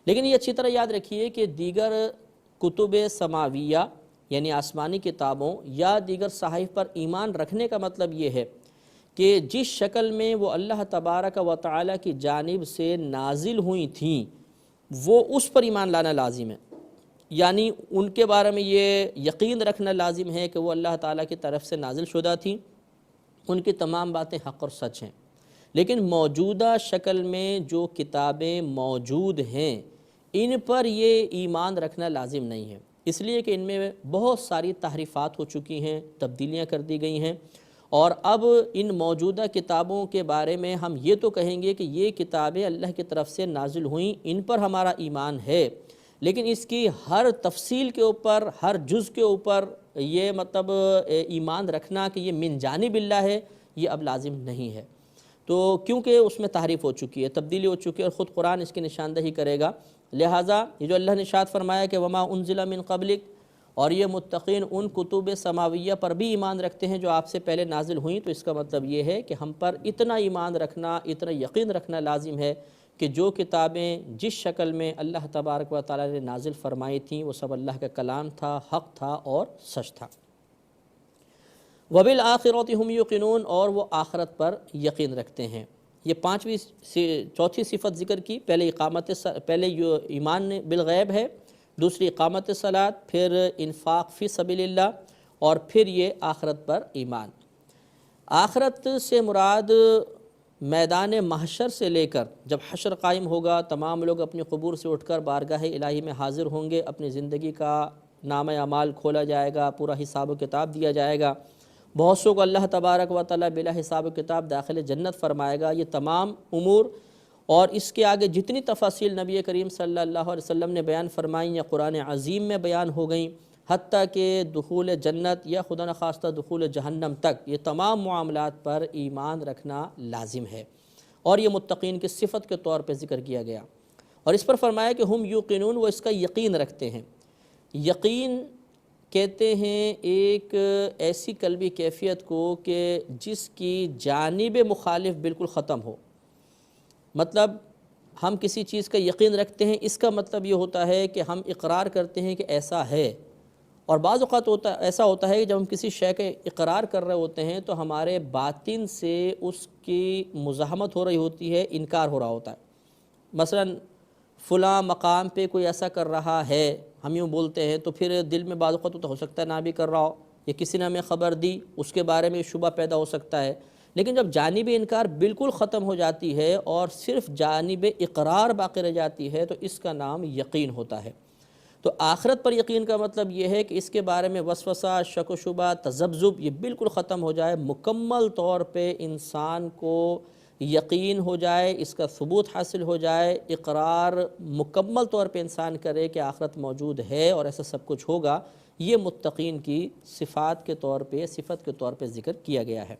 لیکن یہ اچھی طرح یاد رکھیے کہ دیگر کتب سماویہ یعنی آسمانی کتابوں یا دیگر صحائف پر ایمان رکھنے کا مطلب یہ ہے کہ جس شکل میں وہ اللہ تبارک و تعالی کی جانب سے نازل ہوئی تھیں وہ اس پر ایمان لانا لازم ہے، یعنی ان کے بارے میں یہ یقین رکھنا لازم ہے کہ وہ اللہ تعالیٰ کی طرف سے نازل شدہ تھیں، ان کی تمام باتیں حق اور سچ ہیں۔ لیکن موجودہ شکل میں جو کتابیں موجود ہیں ان پر یہ ایمان رکھنا لازم نہیں ہے، اس لیے کہ ان میں بہت ساری تحریفات ہو چکی ہیں، تبدیلیاں کر دی گئی ہیں، اور اب ان موجودہ کتابوں کے بارے میں ہم یہ تو کہیں گے کہ یہ کتابیں اللہ کی طرف سے نازل ہوئیں، ان پر ہمارا ایمان ہے، لیکن اس کی ہر تفصیل کے اوپر، ہر جز کے اوپر یہ مطلب ایمان رکھنا کہ یہ من جانب اللہ ہے، یہ اب لازم نہیں ہے۔ تو کیونکہ اس میں تحریف ہو چکی ہے، تبدیلی ہو چکی ہے، اور خود قرآن اس کی نشاندہی کرے گا، لہٰذا یہ جو اللہ نے ارشاد فرمایا کہ وما انزل من قبلک، اور یہ متقین ان کتب سماویہ پر بھی ایمان رکھتے ہیں جو آپ سے پہلے نازل ہوئیں، تو اس کا مطلب یہ ہے کہ ہم پر اتنا ایمان رکھنا، اتنا یقین رکھنا لازم ہے کہ جو کتابیں جس شکل میں اللہ تبارک و تعالی نے نازل فرمائی تھیں وہ سب اللہ کا کلام تھا، حق تھا اور سچ تھا۔ وَبِالْآخِرَةِ هُمْ يُوقِنُونَ، اور وہ آخرت پر یقین رکھتے ہیں۔ یہ چوتھی صفت ذکر کی، پہلے ایمان بالغیب ہے، دوسری اقامت صلاۃ، پھر انفاق فی سبیل اللہ، اور پھر یہ آخرت پر ایمان۔ آخرت سے مراد میدان محشر سے لے کر جب حشر قائم ہوگا، تمام لوگ اپنی قبور سے اٹھ کر بارگاہ الہی میں حاضر ہوں گے، اپنی زندگی کا نامہ اعمال کھولا جائے گا، پورا حساب و کتاب دیا جائے گا، بہت سو کو اللہ تبارک و تعالی بلا حساب و کتاب داخل جنت فرمائے گا۔ یہ تمام امور اور اس کے آگے جتنی تفاصیل نبی کریم صلی اللہ علیہ وسلم نے بیان فرمائیں یا قرآن عظیم میں بیان ہو گئیں، حتیٰ کہ دخول جنت یا خدا نخواستہ دخول جہنم تک، یہ تمام معاملات پر ایمان رکھنا لازم ہے، اور یہ متقین کی صفت کے طور پہ ذکر کیا گیا۔ اور اس پر فرمایا کہ ہم یوقنون، وہ اس کا یقین رکھتے ہیں۔ یقین کہتے ہیں ایک ایسی قلبی کیفیت کو کہ جس کی جانب مخالف بالکل ختم ہو، مطلب ہم کسی چیز کا یقین رکھتے ہیں، اس کا مطلب یہ ہوتا ہے کہ ہم اقرار کرتے ہیں کہ ایسا ہے، اور بعض اوقات ایسا ہوتا ہے کہ جب ہم کسی شے کا اقرار کر رہے ہوتے ہیں تو ہمارے باطن سے اس کی مزاحمت ہو رہی ہوتی ہے، انکار ہو رہا ہوتا ہے۔ مثلا فلاں مقام پہ کوئی ایسا کر رہا ہے، ہم یوں بولتے ہیں، تو پھر دل میں بعض اوقات تو ہو سکتا ہے نہ بھی کر رہا ہو، یا کسی نے ہمیں خبر دی، اس کے بارے میں شبہ پیدا ہو سکتا ہے، لیکن جب جانب انکار بالکل ختم ہو جاتی ہے اور صرف جانب اقرار باقی رہ جاتی ہے تو اس کا نام یقین ہوتا ہے۔ تو آخرت پر یقین کا مطلب یہ ہے کہ اس کے بارے میں وسوسہ، شک و شبہ، تذبذب یہ بالکل ختم ہو جائے، مکمل طور پہ انسان کو یقین ہو جائے، اس کا ثبوت حاصل ہو جائے، اقرار مکمل طور پہ انسان کرے کہ آخرت موجود ہے اور ایسا سب کچھ ہوگا۔ یہ متقین کی صفات کے طور پہ، صفت کے طور پہ ذکر کیا گیا ہے۔